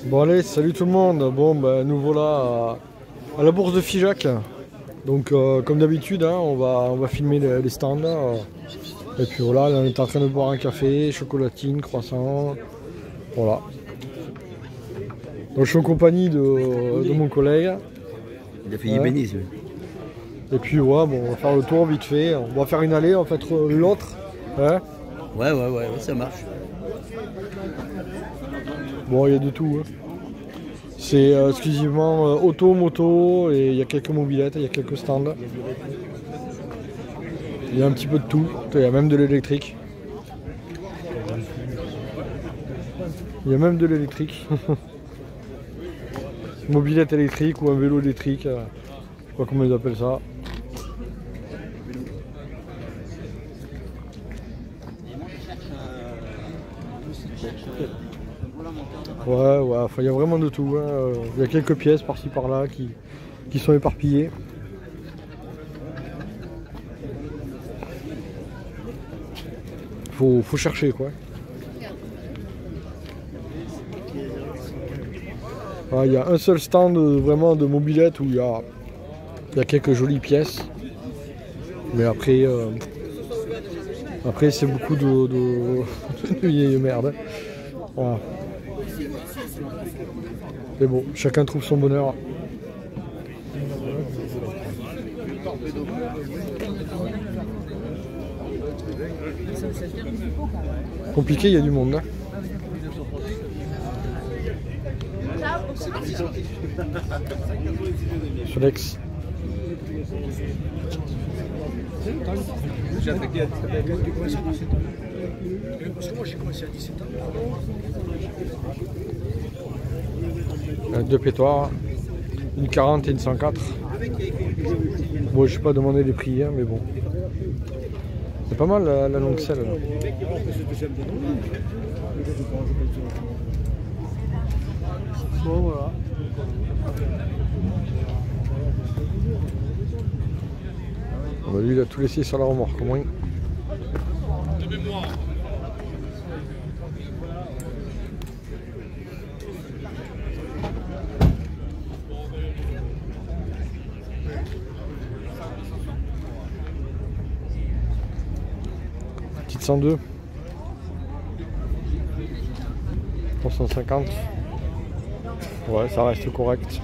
Bon allez, salut tout le monde. Bon bah nous voilà à la bourse de Figeac. Donc comme d'habitude, hein, on va filmer les stands. Et puis voilà, là, on est en train de boire un café, chocolatine, croissant. Voilà. Donc je suis en compagnie de mon collègue. Il a fait ébénisme. Et puis ouais, bon, on va faire le tour vite fait. On va faire une allée, en fait l'autre. Hein. Ouais, ça marche. Bon, il y a de tout. Hein. C'est exclusivement auto, moto, et il y a quelques mobilettes, il y a quelques stands. Il y a un petit peu de tout, il y a même de l'électrique. Il y a même de l'électrique. Mobilette électrique ou un vélo électrique, je sais pas comment ils appellent ça. Ouais, enfin, il y a vraiment de tout. Hein. Il y a quelques pièces par-ci par-là qui sont éparpillées. Faut chercher quoi. Il y a un seul stand vraiment de mobilette où il y a quelques jolies pièces. Mais après, c'est beaucoup de vieilles merdes. Voilà. Mais bon, chacun trouve son bonheur. Compliqué, il y a du monde. Hein. Solex. Deux pétoires, une 40 et une 104. Bon, je n'ai pas demandé les prix, hein, mais bon. C'est pas mal la longue selle. Là. Bon, voilà. Bah, lui, il a tout laissé sur la remorque, au moins. Petite 102. 350. Ouais, ça reste correct.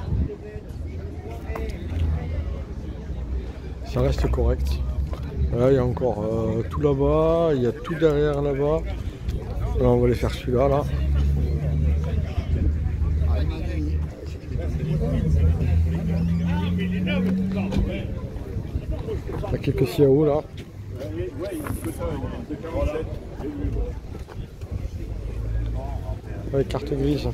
Ça reste correct. Là, il y a encore tout là-bas, il y a tout derrière là-bas. Là, on va aller faire celui-là, là. Il y a quelques CAO là. Avec carte grise.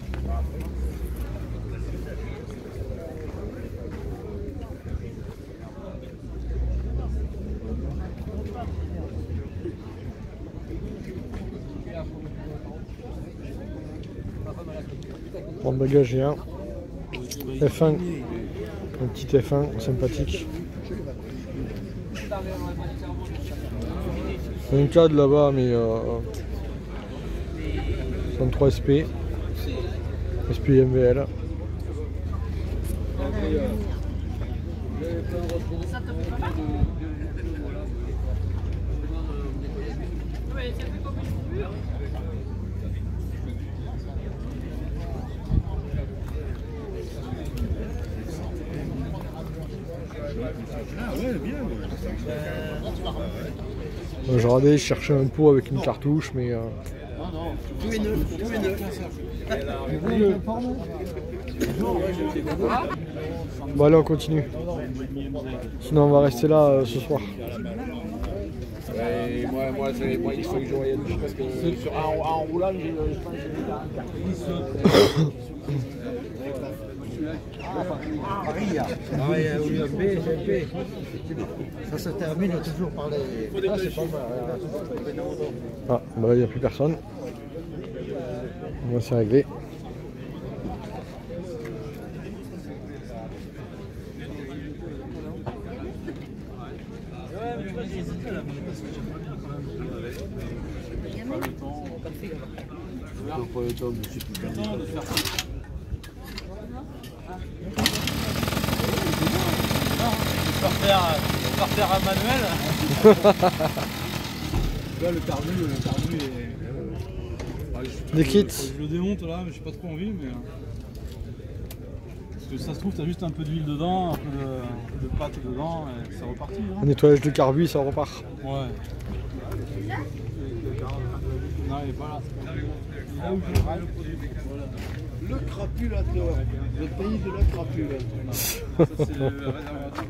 Bon bagage et un F1, un petit F1 sympathique. Un cadre là-bas mais 103 SP, MVL. Je regardais, je cherchais un pot avec une cartouche, mais Tout est neuf, tout est neuf. Bon allez, on continue. Sinon on va rester là ce soir. Ouais, moi, il faut que je voyage parce que en roulant, je pense que Ça se termine toujours par les... Ah, c'est pas mal. Ah, bah là il n'y a plus personne. Moi c'est réglé. pas le temps de s'occuper de faire ça. Par faire un manuel. Là, le carbu est. Des kits. Je le démonte là, mais j'ai pas trop envie. Mais... Parce que ça se trouve, t'as juste un peu d'huile dedans, un peu de pâte dedans, et c'est reparti. Hein. Un nettoyage de carbu, ça repart. Ouais. Non, il est pas là. Là où je vois le produit. Le crapulateur. Le pays de la crapulateur. Ça, c'est le réservateur.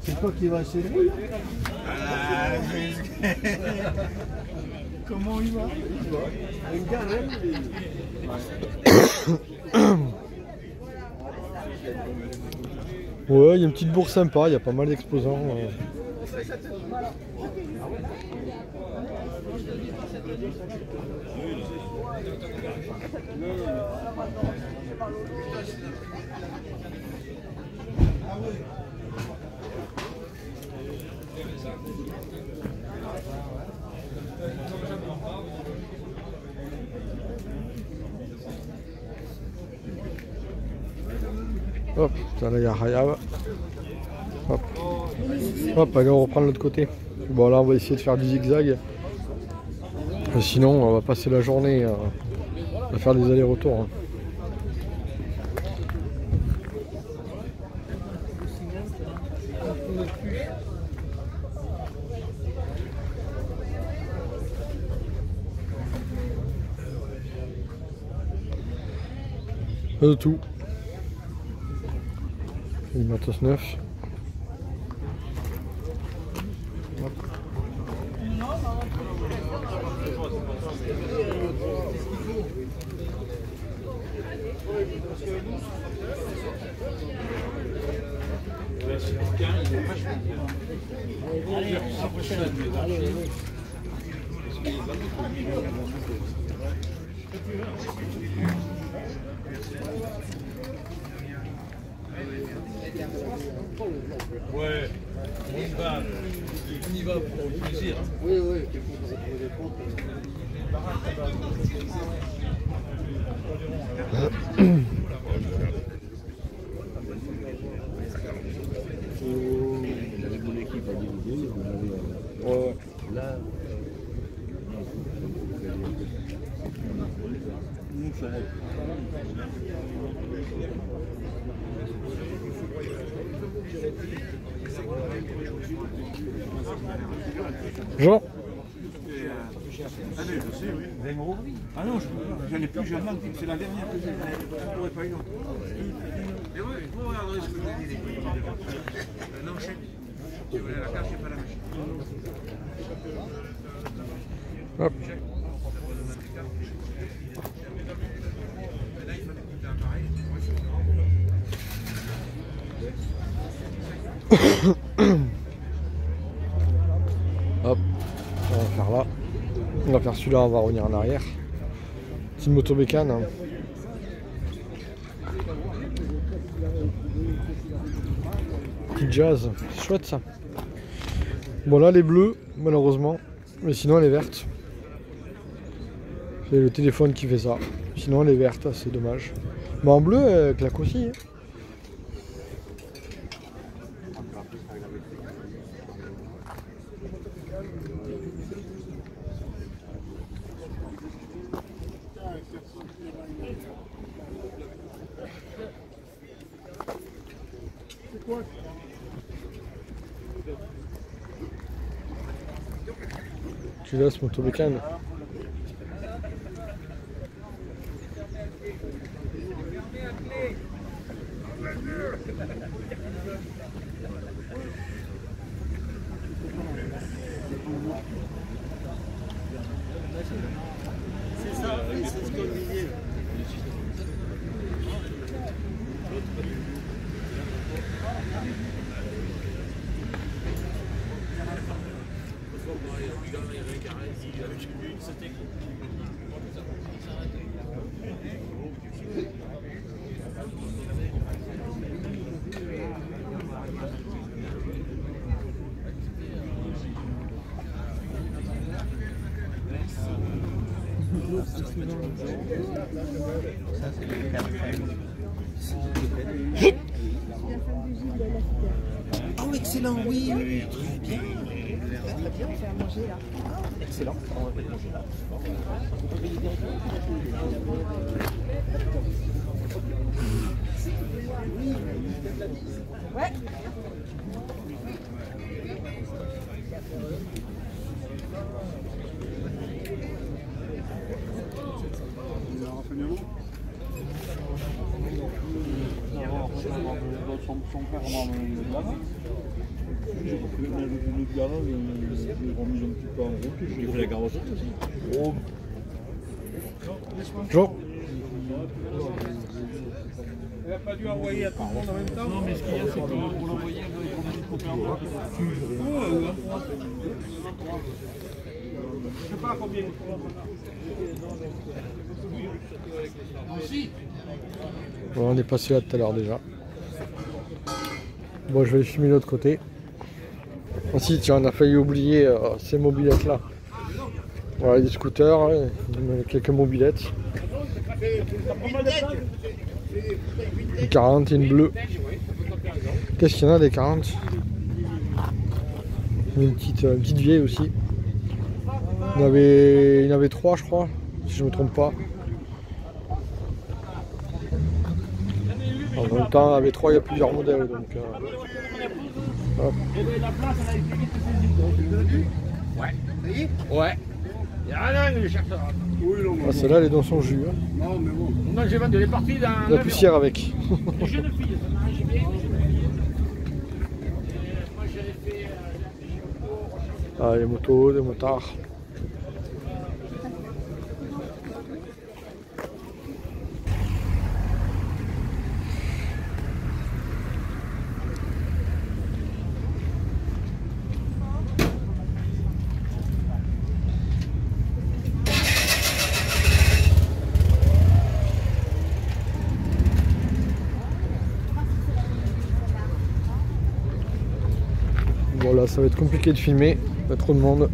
C'est toi qui vas chez lui. Comment il va? Un carême. Ouais, il y a une petite bourse sympa, il y a pas mal d'exposants. Hop, putain, là il y a Hayab. Hop. Hop, allez, on reprend de l'autre côté. Bon, là on va essayer de faire du zigzag. Sinon, on va passer la journée à faire des allers-retours. Hein. Pas de tout. Du matos neuf. Ouais, on y va pour le plaisir. Oui, oui. Il avait mon équipe à diviser, vous avez là. Bonjour. Ah non, j'en ai plus jamais, c'est la dernière que j'ai. Je n'aurais pas une autre. Mais oui, vous regarderez ce que je vous dis. Non, chef. Tu voulais la carte, c'est pas la machine. Hop. Là, il fallait coûter un pareil. Hop, on va faire là. On va faire celui-là, on va revenir en arrière. Petite moto bécane. Hein. Petit jazz, c'est chouette ça. Bon là les bleus, malheureusement. Mais sinon elle est verte. C'est le téléphone qui fait ça. Sinon elle est verte, c'est dommage. Mais en bleu, elle claque aussi. Hein. Tu laisses moto bécane. C'est ça, c'est ce qu'on disait. Oh, excellent, oui, oui, très bien. Très bien, on fait à manger là. Excellent, on va peut-être manger là. Ouais. Son père m'a amené le gala. J'ai pris le gala, je l'ai remis un petit peu en route. J'ai fait la carrosserie aussi. Oh. Bonjour. Il n'a pas dû envoyer à tout le monde en même temps. Non, mais ce qu'il y a, c'est que pour l'envoyer, il faut mettre copier en bloc. Je ne sais pas combien il faut. Bon, on est passé là tout à l'heure déjà. Bon, je vais filmer de l'autre côté. Ensuite, tiens, on a failli oublier ces mobilettes là. Voilà, des scooters, hein, quelques mobilettes. Une 40 et une bleue. Qu'est-ce qu'il y en a des 40? Une petite vieille aussi. Il y en avait 3 je crois, si je ne me trompe pas. En même temps, il y avait 3, il y a plusieurs modèles. Donc, hop. Ouais. Il n'y a rien, il cherche ça. Ah, celle-là, les dents sont jus. Hein. Non, mais bon. Non, j'ai vendu les parties dans. La poussière avec. Les jeunes filles, ça m'arrange bien. Moi, j'avais fait. Ah, les motos, les motards. Bon là ça va être compliqué de filmer, il y a trop de monde.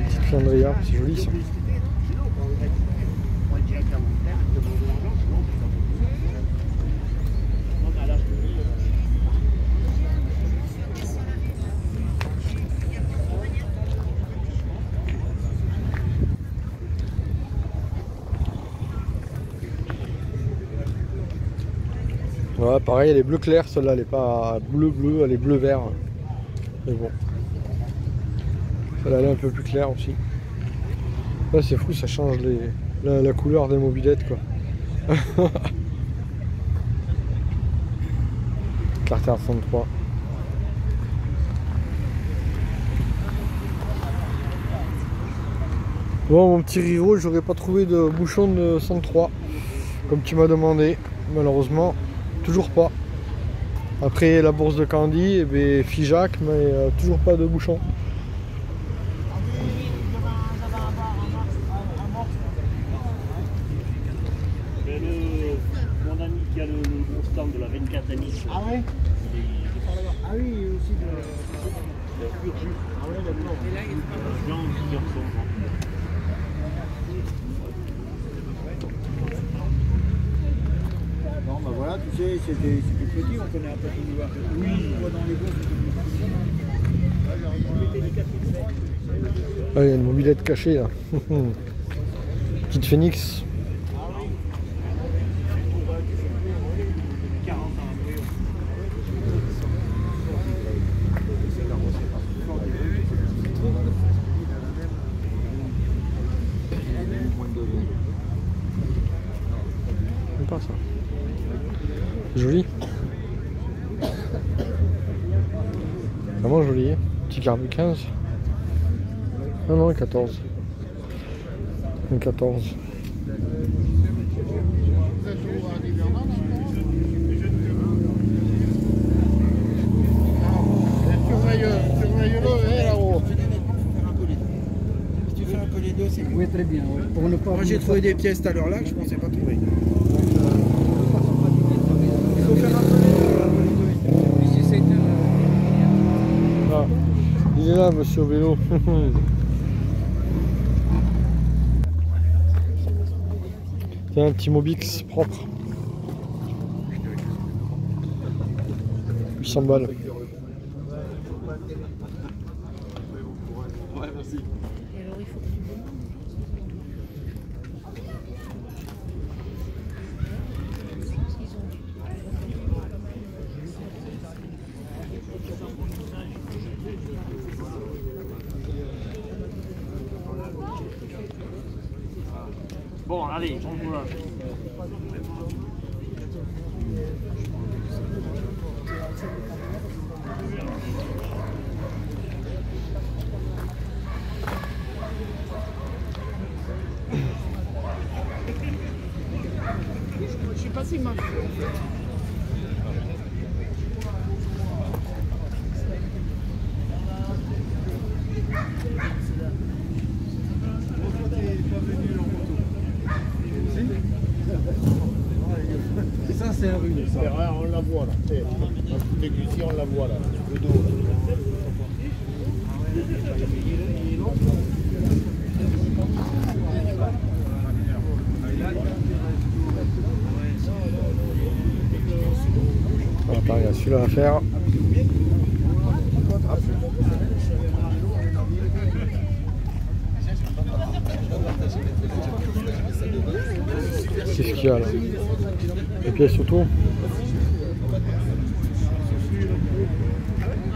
Petite chandrière, c'est joli ça. Ouais, pareil, elle est bleu clair, celle-là, elle est pas bleu, elle est bleu vert. Mais bon. Celle-là, elle est un peu plus claire aussi. Là, c'est fou, ça change la couleur des mobilettes, quoi. Carter 103. Bon, mon petit Riro, j'aurais pas trouvé de bouchon de 103 comme tu m'as demandé, malheureusement. Toujours pas. Après la bourse de Candy, et bien, Figeac, mais toujours pas de bouchon. Mon ami qui a le gros stand de la 24 à Nice. Ah ouais? Ah oui, aussi de. Ah ouais, d'accord. Jean Guillerson. Non, bah voilà, tu sais, c'était petit, on connaît un peu tout le monde. Oui, on voit dans les bourses, Ah, il y a une mobilette cachée là. Petite Phoenix. Pas ça. Joli. Vraiment joli. Petit carbu 15. Ah non, 14. Un 14. Surveille-le là-haut. Si tu fais un peu les deux, c'est mieux. Oui, très bien. Oui. Pour ne pas Moi j'ai trouvé des pièces tout à l'heure là que je pensais pas trouver. Il faut faire un peu monsieur vélo. Tiens, un petit Mobix propre. 800 balles. Et alors, il faut que tu demandes. Bon, allez, on voit. Je sais pas si ma... Ça, c'est un rue. On la voit là. Tout est ici, on la voit là. Le dos là. Attends, il y a celui-là à faire. Qu'est-ce qu'il y a là? Les pièces auto.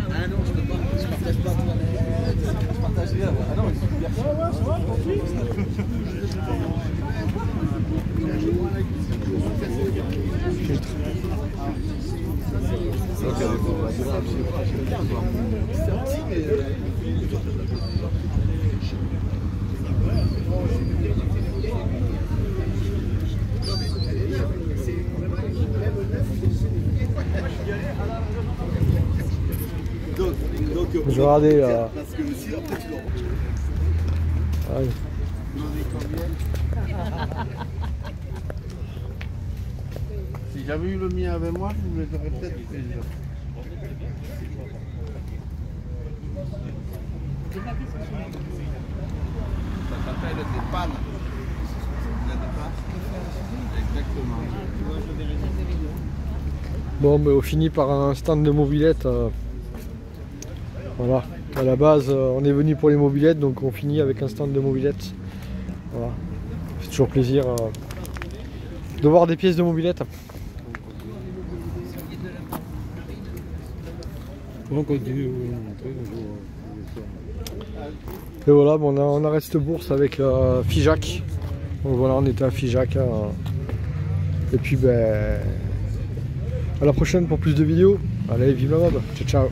Ah non, je peux pas, je partage pas. Je partage rien. Ah non, il est super Filtre. Je vais regarder là. Allez. Si j'avais eu le mien avec moi, je vous les aurais peut-être fait déjà. Ça s'appelle des pannes. Exactement. Bon, mais on finit par un stand de mobilette. Voilà. À la base, on est venu pour les mobilettes, donc on finit avec un stand de mobilette. Voilà. C'est toujours plaisir de voir des pièces de mobilette. On continue. Et voilà, bon, on arrête cette bourse avec Figeac. Donc voilà, on était à Figeac. Et puis ben, à la prochaine pour plus de vidéos. Allez, vive la mode. Ciao, ciao.